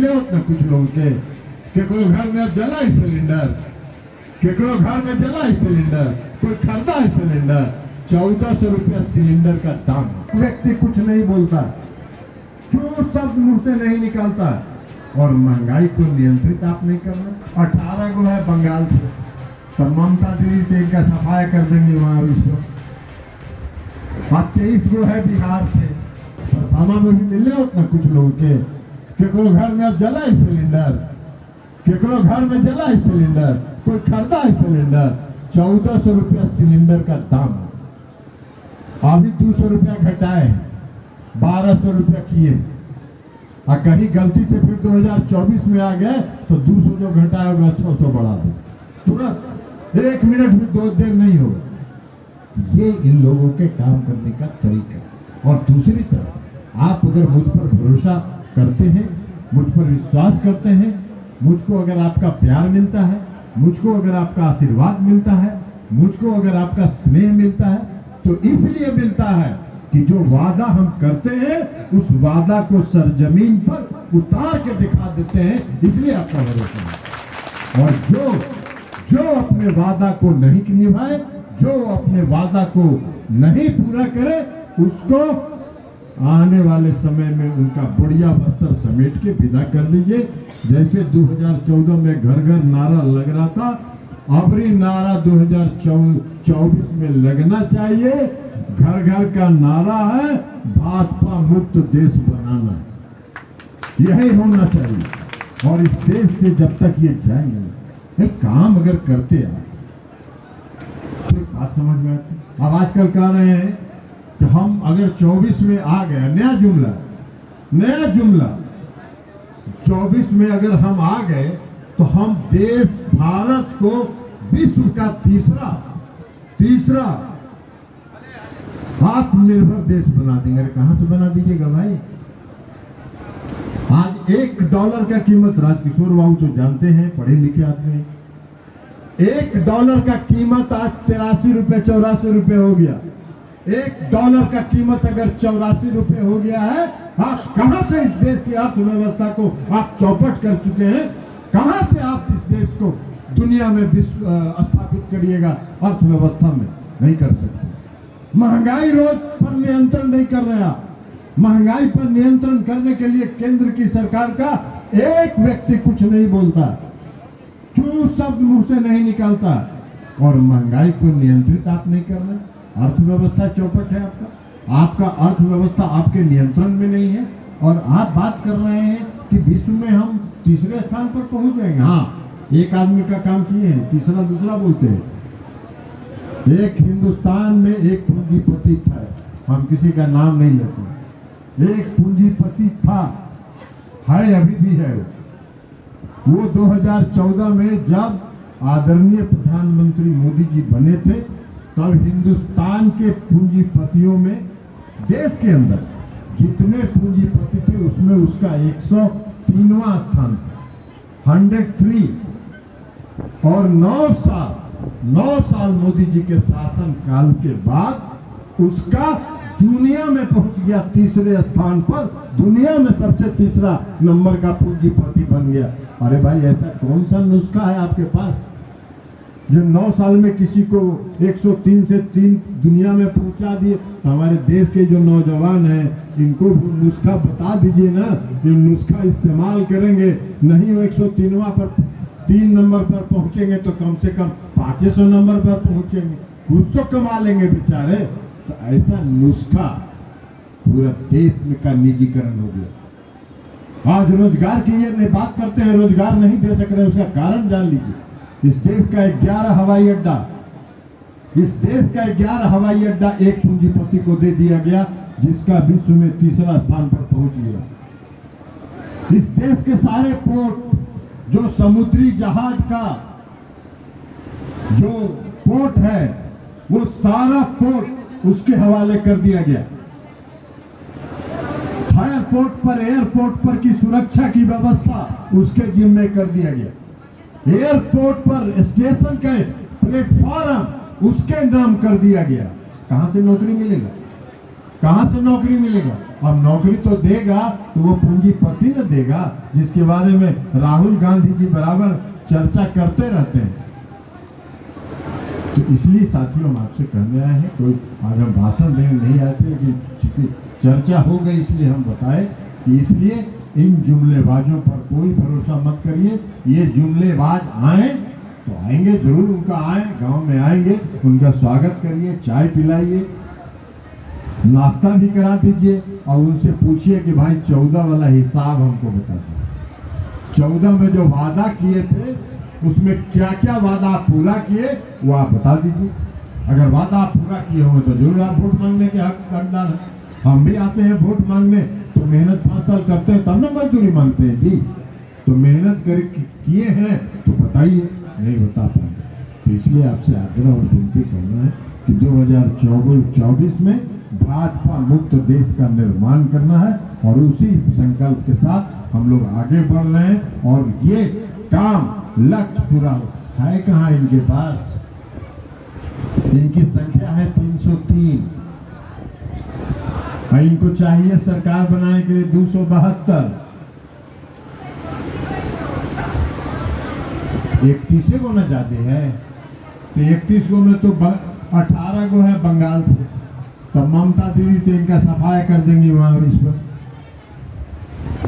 मिले उतना कुछ लोग के केकरो घर में अब जला है सिलेंडर, केकरो घर में जला है सिलेंडर, कोई खरीदा है सिलेंडर। 1400 रुपया सिलेंडर का दाम। व्यक्ति कुछ नहीं बोलता, क्यों सब मुंह से नहीं निकालता, और महंगाई को नियंत्रित आप नहीं कर रहे। 18 गो है बंगाल से, तो ममता दीदी से इनका सफाया कर देंगे वहां विश्व। 23 गो है बिहार से। सामा में भी मिले उतना कुछ लोगों के केकरो घर में अब जला है सिलेंडर, केकरो घर में जला है सिलेंडर, कोई खरीदा है सिलेंडर। 1400 रुपया सिलेंडर का दाम। अभी 200 रुपया घटाए, 1200 रुपया किए, और कहीं गलती से फिर 2024 में आ गए तो 200 जो घटाया होगा 600 बढ़ा दो, तुरंत 1 मिनट भी 2 देर नहीं होगा। ये इन लोगों के काम करने का तरीका। और दूसरी तरफ आप अगर मुझ पर भरोसा करते हैं, मुझ पर विश्वास करते हैं, मुझको अगर आपका प्यार मिलता है, मुझको अगर आपका आशीर्वाद मिलता है, मुझको अगर आपका स्नेह मिलता है, तो इसलिए मिलता है कि जो वादा हम करते हैं उस वादा को सरजमीन पर उतार के दिखा देते हैं, इसलिए आपका भरोसा है। और जो अपने वादा को नहीं निभाए, जो अपने वादा को नहीं पूरा करे, उसको आने वाले समय में उनका बढ़िया बस्तर समेट के विदा कर दीजिए। जैसे 2014 में घर घर नारा लग रहा था, अबरी नारा 2024 में लगना चाहिए। घर घर का नारा है भाजपा मुक्त देश बनाना, यही होना चाहिए। और इस देश से जब तक ये जाएंगे, एक काम अगर करते आप तो एक बात समझ में आती। अब आजकल कह रहे हैं कि हम अगर 24 में आ गए, नया जुमला 24 में अगर हम आ गए तो हम देश भारत को विश्व का तीसरा आत्मनिर्भर देश बना देंगे। अरे कहां से बना दीजिएगा भाई? आज $1 का कीमत, राजकिशोर बाबू तो जानते हैं, पढ़े लिखे आदमी, $1 का कीमत आज 83 रुपए 84 रुपए हो गया। $1 का कीमत अगर 84 रुपए हो गया है, आप कहां से इस देश की अर्थव्यवस्था को आप चौपट कर चुके हैं? कहां से आप इस देश को दुनिया में स्थापित करिएगा? अर्थव्यवस्था में नहीं कर सकते। महंगाई रोज पर नियंत्रण नहीं कर रहे आप। महंगाई पर नियंत्रण करने के लिए केंद्र की सरकार का एक व्यक्ति कुछ नहीं बोलता, क्यों सब मुंह से नहीं निकालता, और महंगाई को नियंत्रित आप नहीं कर रहे। अर्थव्यवस्था चौपट है आपका अर्थव्यवस्था आपके नियंत्रण में नहीं है, और आप बात कर रहे हैं कि विश्व में हम तीसरे स्थान पर पहुंच जाएंगे। हाँ, एक आदमी का काम किए हैं, तीसरा दूसरा बोलते हैं। एक हिंदुस्तान में एक पूंजीपति था, हम किसी का नाम नहीं लेते, एक पूंजीपति था, है अभी भी है। वो 2014 में जब आदरणीय प्रधानमंत्री मोदी जी बने थे, तब हिंदुस्तान के पूंजीपतियों में देश के अंदर जितने पूंजीपति थे उसमें उसका 103वां स्थान था, 103। और 9 साल मोदी जी के शासन काल के बाद उसका दुनिया में पहुंच गया तीसरे स्थान पर, दुनिया में सबसे तीसरा नंबर का पूंजीपति बन गया। अरे भाई, ऐसा कौन सा नुस्खा है आपके पास जो 9 साल में किसी को 103 से 3 दुनिया में पहुंचा दिए? हमारे देश के जो नौजवान हैं इनको भी नुस्खा बता दीजिए ना, जो नुस्खा इस्तेमाल करेंगे। नहीं वो 103वां पर 3 नंबर पर पहुंचेंगे तो कम से कम 500 नंबर पर पहुंचेंगे, कुछ तो कमा लेंगे बेचारे। तो ऐसा नुस्खा पूरा देश में का निजीकरण हो गया। आज रोजगार की ये बात करते हैं, रोजगार नहीं दे सक रहे, उसका कारण जान लीजिए। इस देश का 11 हवाई अड्डा, इस देश का 11 हवाई अड्डा एक पूंजीपति को दे दिया गया, जिसका विश्व में तीसरा स्थान पर पहुंच गया। इस देश के सारे पोर्ट, जो समुद्री जहाज का जो पोर्ट है, वो सारा पोर्ट उसके हवाले कर दिया गया। एयरपोर्ट पर की सुरक्षा की व्यवस्था उसके जिम्मे कर दिया गया। एयरपोर्ट पर स्टेशन के प्लेटफॉर्म उसके नाम कर दिया गया। कहां से नौकरी मिलेगा? कहां से नौकरी मिलेगा? अब नौकरी तो देगा तो वो पूंजीपति न देगा जिसके बारे में राहुल गांधी जी बराबर चर्चा करते रहते हैं। तो इसलिए साथियों हम आपसे कहने आए हैं, कोई आज हम भाषण देने नहीं आए थे, लेकिन चूंकि चर्चा हो गई इसलिए हम बताए कि इसलिए इन जुमलेबाजों पर कोई भरोसा मत करिए। ये जुमलेबाज आए तो आएंगे जरूर, उनका आए, गांव में आएंगे, उनका स्वागत करिए, चाय पिलाइए, नाश्ता भी करा दीजिए और उनसे पूछिए कि भाई 14 वाला हिसाब हमको बता दो। 14 में जो वादा किए थे उसमें क्या क्या वादा आप पूरा किए वो आप बता दीजिए। अगर वादा आप पूरा किए होंगे तो जरूर आप वोट मांगने के हकदार हैं। हम भी आते हैं वोट मांगने तो मेहनत 5 साल करते हैं तब ना मजदूरी मांगते हैं जी। तो मेहनत कर किए हैं तो बताइए, नहीं बता पाए तो इसलिए आपसे आग्रह और विनती करना है कि 2024 में भाजपा मुक्त देश का निर्माण करना है और उसी संकल्प के साथ हम लोग आगे बढ़ रहे हैं। और ये काम लक्ष्य पूरा है कहाँ इनके पास, इनकी संख्या है 303 और इनको चाहिए सरकार बनाने के लिए 272। 31 को न ज्यादा है तो 31 को में तो 18 को है बंगाल से, तब ममता दीदी तो इनका सफाया कर देंगे वहां इस पर।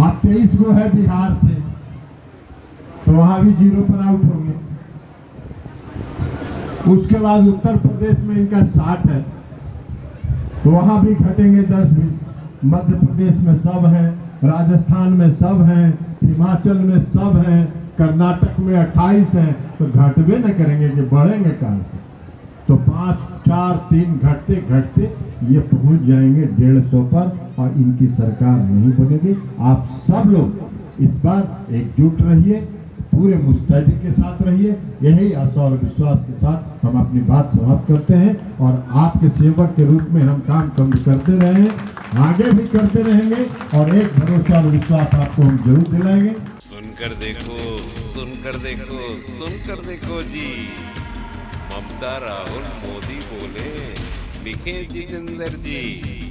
अब 23 को है बिहार से तो वहां भी 0 पर आउट होंगे। उसके बाद उत्तर प्रदेश में इनका 60 है तो वहां भी घटेंगे 10-20। मध्य प्रदेश में सब है, राजस्थान में सब है, हिमाचल में सब है, कर्नाटक में 28 है, तो घटवे न करेंगे कि बढ़ेंगे कहां से। तो 5, 4, 3 घटते घटते ये पहुंच जाएंगे 150 पर और इनकी सरकार नहीं बनेगी। आप सब लोग इस बार एकजुट रहिए, पूरे मुस्तैदी के साथ रहिए। यही आशा और विश्वास के साथ हम अपनी बात समाप्त करते हैं और आपके सेवक के रूप में हम काम करते रहे हैं, आगे भी करते रहेंगे और एक भरोसा और विश्वास आपको हम जरूर दिलाएंगे। सुनकर देखो, सुनकर देखो, सुनकर देखो जी। ममता, राहुल, मोदी बोले, लिखे जितेंद्र जी।